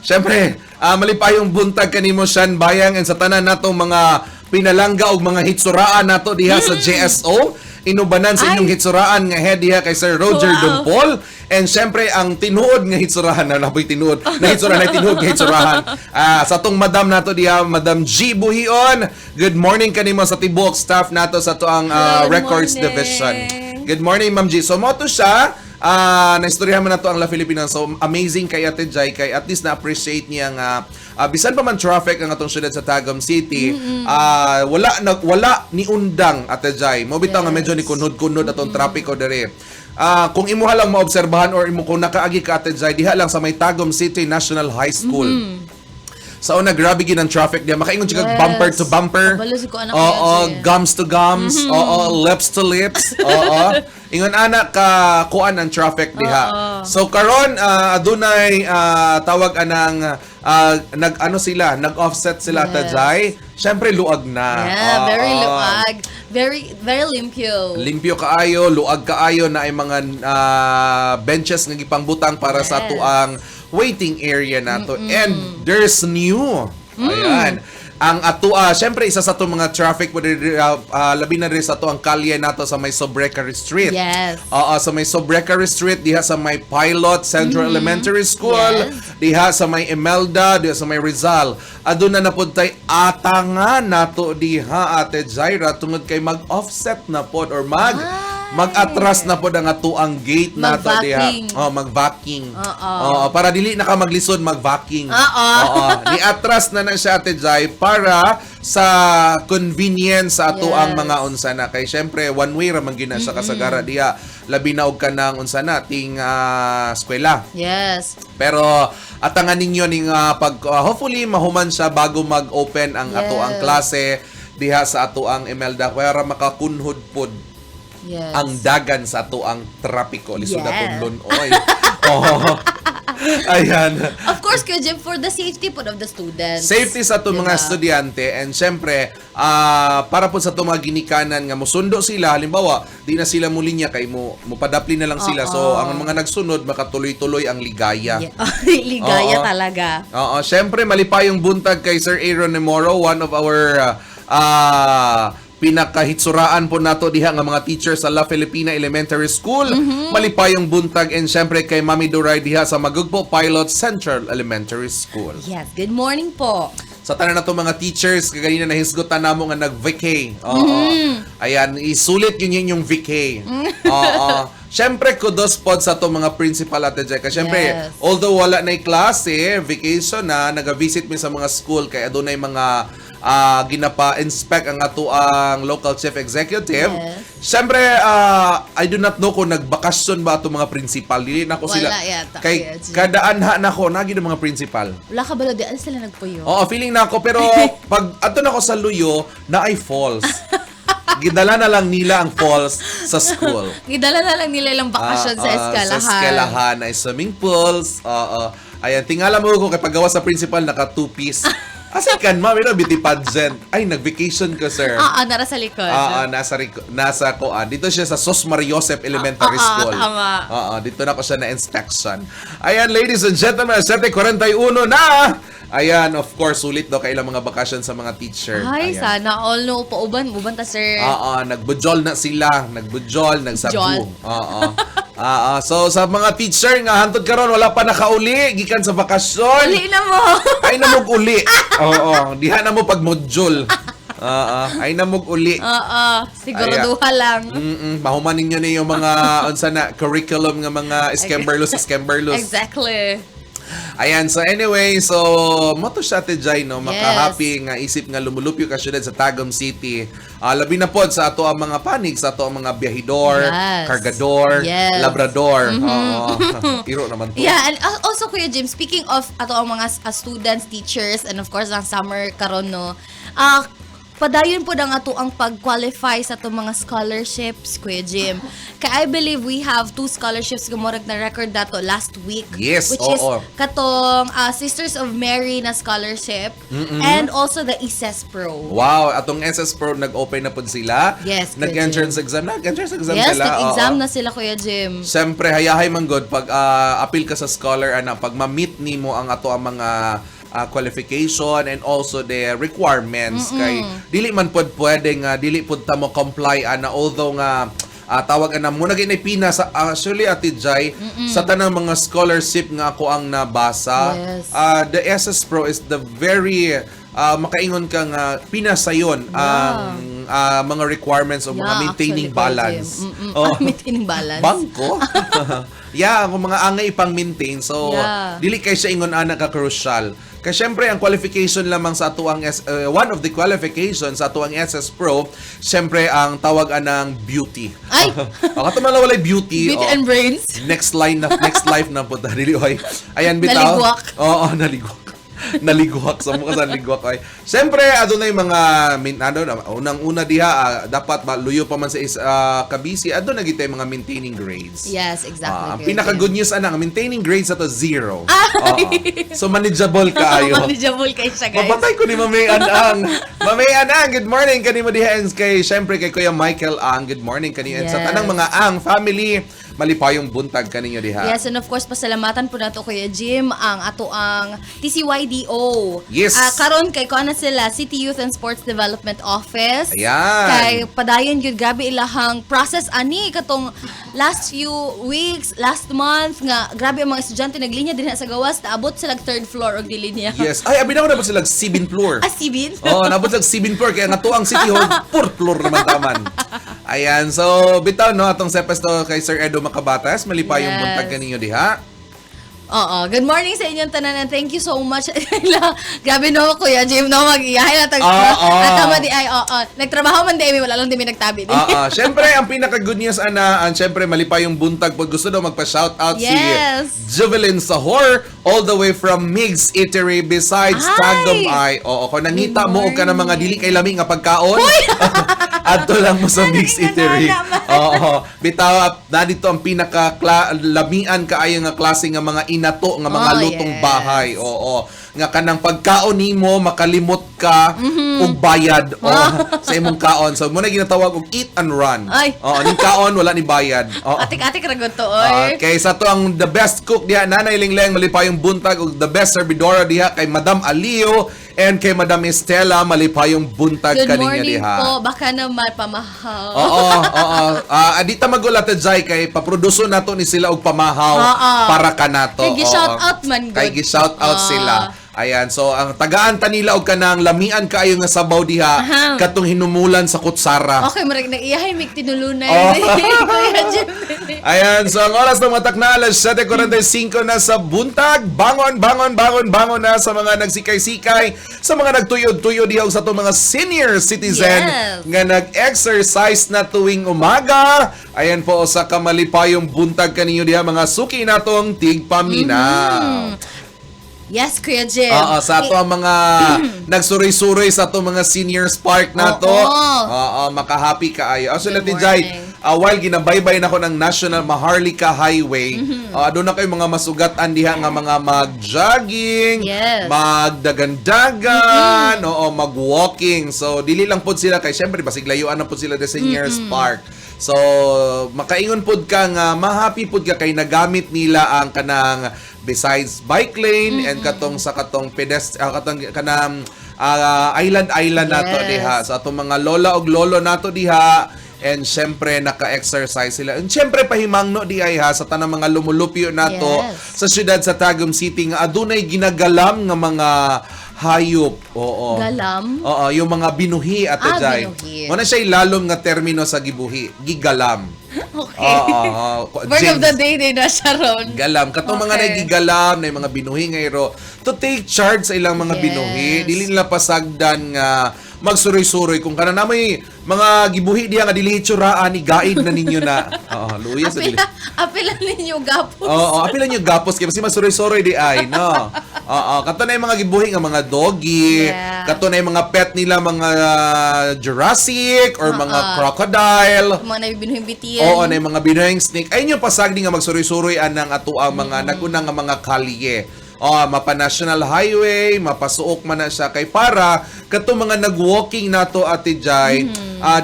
Syempre, malipayong buntag kanimo Shan Bayang and sa tanan natong mga pinalangga og mga hitsuraan nato diha sa JSO. Inubanan sa inyong hitsuraan nga head diha kay Sir Roger Dumpol. And syempre, ang tinuod nga hitsurahan, napoy tinuod, na hitsurahan, na tinuod nga hitsurahan. Sa tong madam nato diha, Madam G. Buhion. Good morning kanimo sa tibuok staff nato sa toang Records Division. Good morning, Ma'am G. So, mo to siya. Naistoryahan mo na to ang La Filipina. So, amazing kay Ate Jai. Kay at least na-appreciate niya nga bisan pa man traffic ang atong syudad sa Tagum City, wala ni undang Ate Jai. Mo bitaw nga medyo ni kunhod-kunhod atong trapiko dere. Kung imuha lang maobserbahan or kung nakaagi ka Ate Jai, diha lang sa may Tagum City National High School. Sa una, grabe gin ang traffic diya. Makaingon siya bumper to bumper. Gums to gums. Lips to lips. Ingon anak ka kuan ang traffic diha. So karon adunay tawag anang nag-offset sila Tajay. Syempre luag na. Yeah, very luag. Very limpyo. Limpyo kaayo, luag kaayo na ay mga benches nga gipangbutang para sa tuang waiting area nato. And there's new. Ayan. Ang syempre isa sa itong mga traffic labi na rin sa ito ang kalye nato sa may Sobrecary Street. Yes. Sa may Sobrecary Street, diha sa may Pilot Central Elementary School, diha sa may Imelda, diha sa may Rizal. Aduna na pod tay atangan nato diha Ate Jaira tungod kay mag-offset na pod or mag-atras na po ang atuang gate na to diha. Mag-vaking. Para dili na ka maglisod, mag-vaking. Ni-atras na siya Ate Jai para sa convenience sa atuang mga unsana. Kay syempre, one way ra man gina sa kasagara diha. Labi na og kanang unsana ting eskwela. Yes. Pero atangan ninyo ning hopefully mahuman siya bago mag-open ang atuang klase diha sa atuang Imelda para makakunhod pod. Yes. Ang dagan sa to ang trapiko lisod atong lunoy. Ayan. Of course, Kuya Jim, for the safety po of the students. Safety sa to mga estudyante and syempre para po sa to mga ginikanan nga mosundo sila halimbawa di na sila mulinya kay mo padapli na lang sila so ang mga nagsunod makatuloy-tuloy ang ligaya. Ligaya talaga. Syempre malipayong buntag kay Sir Aaron Nemoro, one of our pinakahitsuraan po nato diha nga mga teachers sa La Filipina Elementary School, malipayong buntag, and syempre kay Mami Duray diha sa Magugpo Pilot Central Elementary School. Yes, good morning po. Sa tanan na to mga teachers, kaganina nahisgutan namo nga nag-vacay. Ayan, isulit yun yung vacay. Oo. Syempre, kudos pod sa to mga principal at Jeka. Syempre, Yes. although wala na klase, vacation na, nag-visit mi sa mga school, kaya doon ay mga ginapa-inspect ang ato ang local chief executive. Yes. Syempre, I do not know kung nagbakasyon ba ato mga principal. Dili na ko sila. Wala yata, Kay Kuya G. kadaan na ko, nagi ng mga principal. Wala ka ba di ano sila nagpuyo? Oo, feeling na ako. Pero pag ato na ako sa Luyo, na ay falls. Gidala na lang nila ang falls sa school. Gidala na lang nila ilang bakasyon sa Escalahan. Sa Escalahan ay swimming pools. Ayan, tingala mo ko kay paggawa sa principal, naka two-piece. Asa kan, mami na, beauty pageant. Ay, nag-vacation ka, sir. Nara sa likod. Nasa koan. Dito siya sa Sos Mariosep Elementary School. Tama. Dito na ko siya na inspection. Ayan, ladies and gentlemen, 7:41 na. Ayan, of course, sulit daw kailang mga bakasyon sa mga teacher. Ay, Ayan. sana all no pauban ta sir. Nagbujol na sila. Nagbujol, nagsabu. Bujol. So, sa mga teacher nga, hantod karon wala pa nakauli. Gikan sa bakasyon. Uli na mo. Ay namog uli. Oo, diha na mo pag module. Ay namog uli. Siguraduha lang. Mahuman ninyo na yung mga unsa na curriculum nga mga scamberlos. Exactly. Ayan, so anyway, so moto siya te Jai, no, makahappy nga isip nga lumulupyo ka syudad sa Tagum City. Labi na pod sa ato ang mga panig, sa ato ang mga biyahidor, Yes. kargador, Yes. labrador. Iro naman to. Yeah, and also Kuya Jim, speaking of ato ang mga students, teachers, and of course ang summer karon no. Padayon po ang ato ang pag-qualify sa ato mga scholarships, Kuya Jim. Kaya I believe we have 2 scholarships gumorag na record dato last week. Yes, which oo. is katong Sisters of Mary na scholarship and also the ISES Pro. Wow, atong SS Pro nag-open na pod sila. Yes, Kuya Nag-entrance exam na. Nag-entrance exam Yes, sila. nag-exam Oo. na sila, Kuya Jim. Siyempre, hayahay man god pag appeal ka sa scholar, pag ma-meet nimo ang ato ang mga qualification and also the requirements kay dili man pod pwedeng dili pod ta mo comply na although nga tawag na muna ginay pina sa actually Ate Jai sa tanang mga scholarship nga ako ang nabasa. Yes. The SS Pro is the very makaingon ka nga pinasayon ang mga requirements o mga maintaining actually, Kuya balance. Jim. Maintaining balance. Bangko? Kung mga angay ipang-maintain. So, dili kay siya ingon ana ka crucial. Kasi syempre, ang qualification lamang sa atuang one of the qualifications sa atuang SS Pro, syempre, ang tawag anang beauty. Ay! Kato man walay beauty. Beauty and brains. Next life na po. Dili, oy. Ayan, bitaw. Naligwak. Oo, naligwak. Naligwak sa mukha sa ligwak ay. Siyempre adunay mga unang-una diha dapat maluyo pa man sa kabisi adto na gitay mga maintaining grades. Yes, exactly. Ang pinaka good news ang maintaining grades ato 0. So manageable kaayo. Manageable kayo siya, guys. Mapatay ko ni Mamay Anang. Mamay Anang, good morning kanimo diha and kay syempre kay Kuya Michael Ang. Good morning kanimo and sa Yes. tanang mga Ang family. Malipayong buntag kaninyo diha. Yes, and of course, pasalamatan po nato Kuya Jim ang ato ang TCYDO. Yes. Karon kay kuan na sila City Youth and Sports Development Office. Ayan. Kay padayon gyud grabe ilahang process ani katong last few weeks, last month nga grabe ang mga estudyante naglinya dinha sa gawas naabot sila 3rd floor og dili niya. Yes. Ay, abi na ko nabot sila 7th floor. Sibin? Nabot sila 7th floor kaya nga to ang City Hall 4th floor naman taman. Ayan, so bitaw no atong sepes to kay Sir Edo Makabatas, malipayong Yes. buntag kaninyo diha. Oo. Good morning sa inyong tanan and thank you so much. Grabe no, Kuya Jim, no, mag-iyahay na natama di ay, nagtrabaho man di ay, wala lang di may nagtabi. Syempre, ang pinaka-good news, syempre, malipayong buntag. Pag gusto daw magpa-shoutout Yes. si Juvelin Sahor, all the way from Migs Eatery besides Ay! Tagum Ay. Oo, kung nangita mo ka ng mga dili kay lami nga pagkaon, adto lang mo sa Migs Eatery. Oo, bitaw, na dito ang pinaka-lamian kaayo nga klase nga mga inato nga mga lutong yes. bahay. Oo. Nga kanang pagkaon nimo makalimot ka og bayad sa imong kaon. So muna ginatawag og eat and run. Ay. Oo, ning kaon wala ni bayad. Oo. Atik-atik ragot to, oy. Okay, sa to ang the best cook diha Nanay Lingleng malipayong buntag ug the best servidora diha kay Madam Alio And kay Madam Estela, malipayong buntag Good kaninya morning diha. po. Baka naman pamahaw. Oo. Adita magulat Jai kay paproduso nato ni sila og pamahaw Oo. para kanato. Kay gi-shout out man Kay good. gi-shout out sila. Ayan, so ang tagaan ta nila og kanang lamian kaayo nga sabaw diha Aha. katong hinumulan sa kutsara. Okay, marag nag-iyahay, may tinulunay. Oh. Kuya Jim. Ayan, so ang oras ng matak na alas 7:45 na sa buntag. Bangon na sa mga nagsikay-sikay, sa mga nagtuyod-tuyod diha og sa itong mga senior citizen Yes. nga nag-exercise na tuwing umaga. Ayan po sa kamalipayong buntag kaninyo diha mga suki natong tigpamina. Yes, Kuya Jim. Oo, sa ato ang mga nagsuroy-suroy sa ato mga seniors park na to. Oo, makahappy kaayo. Actually, Good Jai, morning. while ginabaybay na ko ng National Maharlika Highway, doon na kayo mga masugatan diha nga mga mag-jogging, Yes. magdagan-dagan, oo, mag-walking. So, dili lang pod sila kay syempre basig layuan na pod sila the seniors park. So, makaingon pod ka nga mahappy pod ka kay nagamit nila ang kanang besides bike lane and katong sa katong katong kanang island nato Yes. diha sa atong mga lola og lolo nato diha. And syempre naka-exercise sila. And syempre pahimangno di ay ha sa tanang mga lumulupyo nato Yes. sa syudad sa Tagum City nga adunay ginagalam nga mga hayop. Oo. Galam? Oo, yung mga binuhi ato Jai. Binuhi. Mo na siya ilalom nga termino sa gibuhi, gigalam. Okay. Oo. Word of the day din na siya ron. Galam. Katong mga Okay. nagigalam, na mga binuhi ngayro, to take charge sa ilang mga Yes. binuhi. Dili nila pasagdan nga magsuroy-suroy. Kung kana na may mga gibuhi diya nga dili tsuraan, igaid na ninyo na. Oo, luya sa dili. Apilan ninyo gapos. Oo, apilan nyo gapos kay kasi masuroy-suroy di ay, no. Oo, kato na yung mga gibuhi nga mga doggy, Yeah. kato na yung mga pet nila mga Jurassic or mga crocodile. Mga nabibinuhing bitiyan. Oo, na yung mga binuhing snake. Ayun yung pasagdi nga magsuroy-suroy anang ato ang mga nagunang nga mga kalye. Mapa National Highway, mapasuok man na siya kay para kato mga nag-walking nato Ate Jai,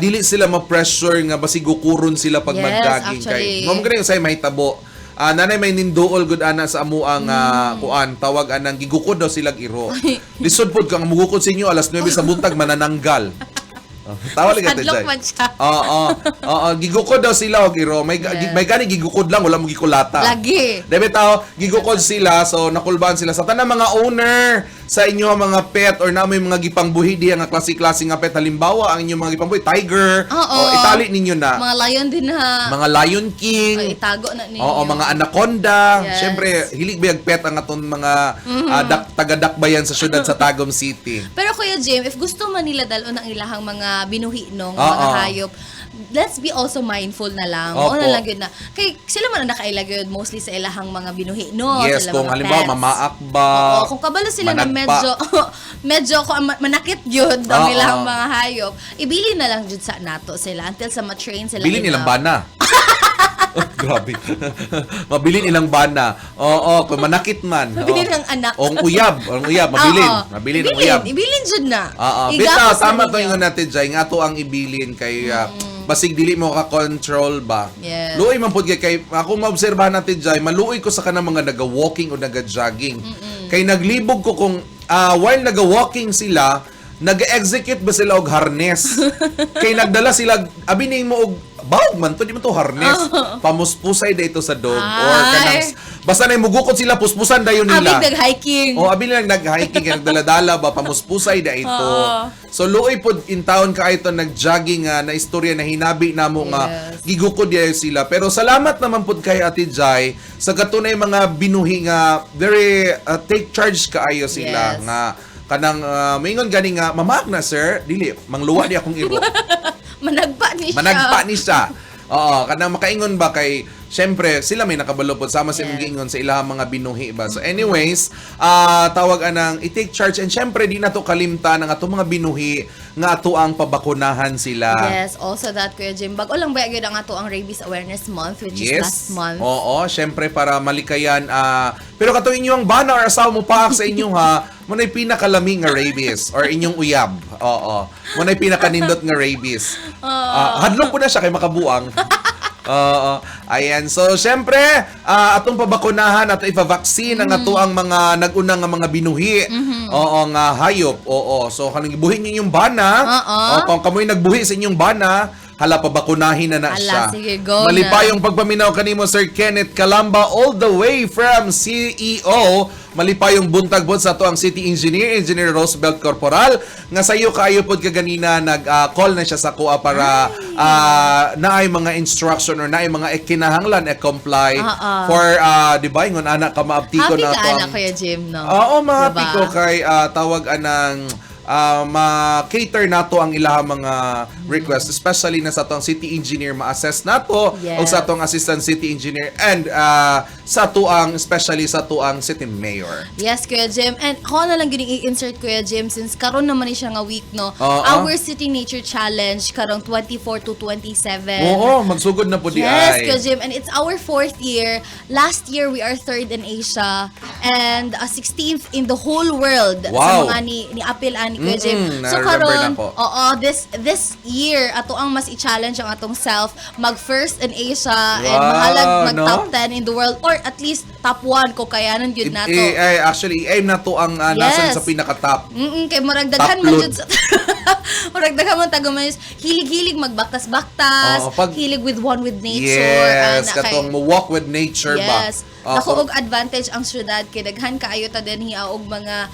dili sila ma-pressure nga basig gukuron sila pag Yes, mag-jogging actually. kay. Mo gani usay mahitabo. Nanay may ninduol gud ana sa amo ang kuan tawag anang gigukod daw silang iro. Lisod pod kang mugukod sa inyo alas 9 sa buntag manananggal. Tawag lang Ate Hadlok Jai. man siya. Oo, gigukod daw sila og iro. May gani gigukod lang wala mo gikulata. Lagi. Debe tao, gigukod sila, so nakulbaan sila sa tanang mga owner sa inyo mga pet or na may mga gipangbuhi diya nga klase-klase nga pet. Halimbawa, ang inyong mga gipangbuhi, tiger, Oo. o itali ninyo na. Mga lion din ha. Mga Lion King, Ay, itago na ninyo. oo, mga anaconda. Yes. Siyempre, hilig bayag pet ang aton mga taga-dakbayan sa syudad sa Tagum City. Pero Kuya Jim, if gusto man nila dalon ang ilahang mga binuhi no, Oo. mga hayop, let's be also mindful na lang. Opo. O na lang yun na. Kay sila man ang nakailag yun mostly sa ilahang mga binuhi no. Yes, sila kung mga halimbawa pets. mamaak ba, Oo, kung kabalo sila na managpa. medyo kung manakit yun ang Oo. ilang mga hayop, ibili na lang jud sa nato sila until sa ma-train sila. Bili nilang bana. Grabe. Mabilin ilang bana. Oo, kung manakit man. Mabilin Oo. ang anak. Ang uyab, mabilin. Oo. Mabilin ang uyab. Ibilin jud na. Oo, Igapos bitaw, na tama to ninyo. yung natin, Jai. Nga to ang ibilin kay basig dili mo ka-control ba. Yes. Luoy man pud kay ako maobserbahan natin, Jai, maluoy ko sa kanang mga naga-walking o naga-jogging. Kay naglibog ko kung while naga-walking sila, nag-execute ba sila og harness? Kay nagdala sila, abining mo og bawg man to, di man to harness. Pamuspusay da ito sa dog. Or kanang, basta na mugukot sila, puspusan dayon nila. Abig nag-hiking. O, abi lang nag-hiking, kaya nagdala-dala ba, pamuspusay da ito. Oo. So, luoy po in town ka ito nag-jogging na istorya na hinabi na mo nga, Yes. gigukod diya sila. Pero salamat naman po kay Ate Jai sa katunay mga binuhi nga, very take charge kaayo sila. Yes. Nga, kanang, maingon gani nga, mamaak na sir, dili, mangluwa di akong iro. Managpa ni siya. Managpa ni siya. Oo, kanang makaingon ba kay syempre sila may nakabalo po sama sa Yes. giingon sa ilang mga binuhi ba. So anyways, tawag anang i-take charge and syempre di na to kalimtan ang ato mga binuhi nga ato ang pabakunahan sila. Yes, also that Kuya Jim. Bago lang ba yun ang ato ang Rabies Awareness Month which is last month. Oo, syempre para malikayan. Pero kato inyong bana or asawa mo paak sa inyo ha, muna'y pinakalaming nga rabies or inyong uyab. Oo. Muna'y pinakanindot nga rabies. Hadlok ko na siya kay makabuang. Ayan. So, syempre, atong pabakunahan at ipa-vaccine ang ato ang mga nag-unang nga mga binuhi. Oo, nga hayop. Oo. So, kanang ibuhi ninyong bana. Kung kamoy nagbuhi sa inyong bana, hala, pabakunahin na siya. Sige, go Malipayong pagpaminaw kanimo, Sir Kenneth Calamba, all the way from CEO. Malipayong buntag po sa to ang City Engineer Roosevelt Corporal. Nga sayo kaayo pod kaganina nag-call na siya sa kuha para naay mga instruction or naay mga kinahanglan comply for di ba ingon anak ka maabtiko Happy na ka to. anak Kuya Jim, no? Oo, mahappy Diba? ko kay tawag anang ma-cater nato ang ilang mga request, especially na sa atong city engineer ma-assess nato o sa atong assistant city engineer and sa tuang especially sa tuang city mayor. Yes, Kuya Jim. And ako na lang gining i-insert, Kuya Jim, since karon naman ni siya nga week, no? Our City Nature Challenge karong 24 to 27. Oo, magsugod na po di Yes, ay. Kuya Jim. And it's our 4th year. Last year, we are 3rd in Asia and 16th in the whole world. Wow. Sa mga ni Apil ani Kuya Jim. So na-remember karon, na ko. this year ato ang mas i-challenge ang atong self mag first in Asia and Wow, mahalag mag no? top 10 in the world or at least top 1 ko kayanan gyud nato. Actually, aim na to ang nasan Yes. sa pinaka-top. Kay murag daghan man Upload. jud sa murag daghan man tagumays hilig-hilig magbaktas-baktas, hilig with one with nature. Yes, ana, kay- katong mo walk with nature ba? Yes. Dako og advantage ang syudad kay daghan kaayo ta dinhi og mga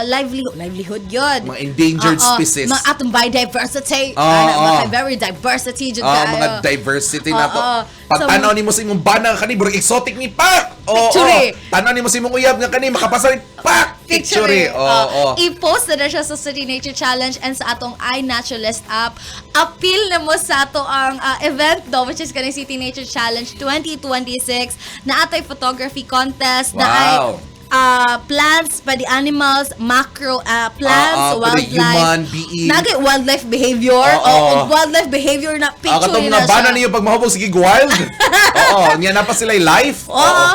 livelihood yun. Mga endangered species. Mga atong biodiversity. Oo. Mga very diversity jud Mga kaayo. diversity na to. Oo. Pag So, tanaw nimo sa imong bana nga kani, burag exotic ni pak. Oo. Picture. Tanaw nimo sa imong uyab nga kani, makapasa ni pak. Picture. Oo. I-post na siya sa City Nature Challenge and sa atong iNaturalist app. Appeal na mo sa ato ang event do, which is kaning City Nature Challenge 2026 na atay photography contest na ay Wow. plants, pwede animals, macro plants, pwede wildlife. human being. Nagay wildlife behavior. Oo. Wildlife behavior na picture Katong nila nga bana siya. niyo pag mahubog sige wild. Oo, niya na pa sila life. Oo.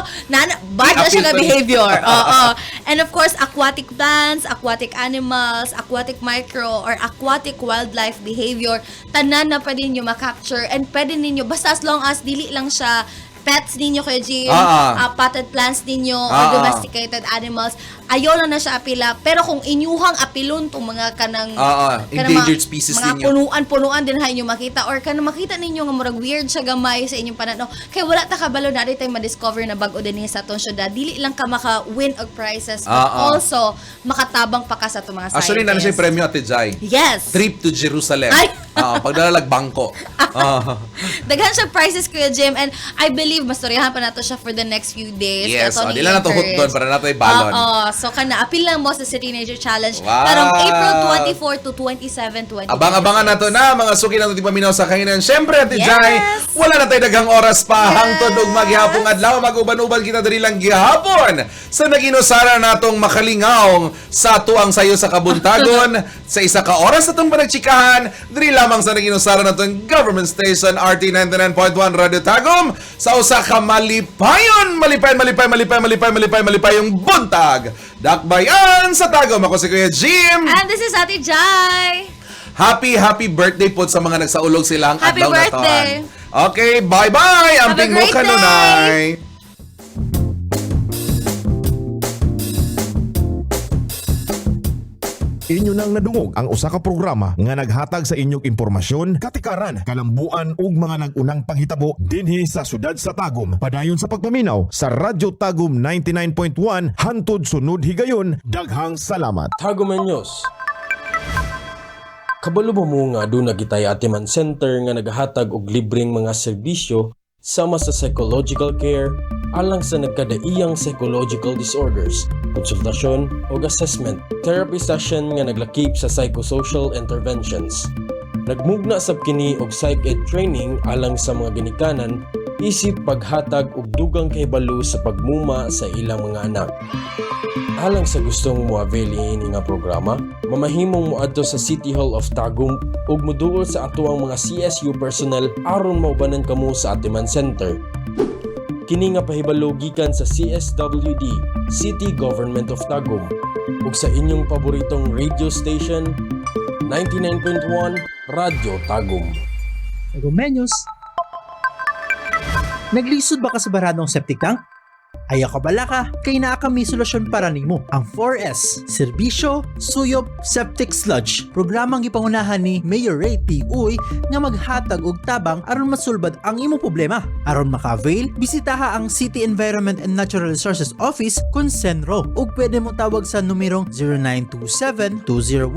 Bad na siya I-appeal nga pa rin. behavior. Oo. And of course, aquatic plants, aquatic animals, aquatic micro, or aquatic wildlife behavior, tanan na pwede ninyo makapture and pwede ninyo, basta as long as dili lang siya pets ninyo Kuya Jim, potted plants ninyo, or domesticated animals, ayaw na siya apila. Pero kung inyuhang apilon tong mga kanang endangered species mga ninyo. punuan din ha inyo makita or kanang makita ninyo nga murag weird siya gamay sa inyong pananaw. Kay wala ta kabalo na rin tayo ma-discover na bag-o din sa atong syudad. Dili lang ka maka-win og prizes but also makatabang pa ka sa itong mga Actually, na siya scientists. premyo Ate Jai. Yes! Trip to Jerusalem. Ay! Pagdalalag bangko. Daghan siya prizes Kuya Jim and I believe mastoryahan pa nato siya for the next few days. Yes, Ato ni di lang nato encourage. hook doon para nato ibalon. So kana apil lang mo sa City Nature Challenge Wow. karong April 24 to 27, 2026. Abang-abangan nato na mga suki na natin paminaw sa kahinan. Siyempre, Ate Yes. Jai, wala na tayo daghang oras pa. Yes. Hangtod og maghihapong adlaw, mag-uban-uban kita diri lang gihapon sa naginusara natong makalingaw sa tuang sayo sa kabuntagon sa isa ka oras natong panagchikahan diri lamang sa naginusara natong government station RT 99.1 Radio Tagum sa usa ka malipayong buntag. Dakbayan sa Tagum. Ako si Kuya Jim. And this is Ate Jai. Happy birthday po sa mga nagsaulog silang Happy adlaw na birthday. taon. Okay, bye-bye! Ang Have a pingmo great kanunay! Inyo nang nadungog ang usa ka programa nga naghatag sa inyong impormasyon, katikaran, kalambuan ug mga nag-unang panghitabo dinhi sa syudad sa Tagum. Padayon sa pagpaminaw sa Radyo Tagum 99.1 hantod sunod higayon. Daghang salamat. Taguman News. Kabalo ba mo nga doon nagitay Atiman Center nga naghatag og libreng mga serbisyo sama sa psychological care alang sa nagkadaiyang psychological disorders, konsultasyon o assessment, therapy session nga naglakip sa psychosocial interventions. Nagmugna sab kini og psych ed training alang sa mga ginikanan isip paghatag og dugang kahibalo sa pagmuma sa ilang mga anak. Alang sa gustong mo-avail ini nga programa, mamahimong moadto sa City Hall of Tagum ug moduol sa atuang mga CSU personnel aron maubanan kamo sa Atiman Center. Kini nga pahibalo gikan sa CSWD, City Government of Tagum, ug sa inyong paboritong radio station 99.1 Radyo Tagum. Tagumenyos. Naglisod ba ka sa baradong septic tank? Ayaw ka bala ka, kay naa kami solusyon para nimo. Ang 4S, serbisyo, suyop, septic sludge. Programang gipangunahan ni Mayor Ray T. Uy nga maghatag og tabang aron masulbad ang imong problema. Aron maka-avail, bisitaha ang City Environment and Natural Resources Office kun Senro ug pwede mo tawag sa numerong 0927 201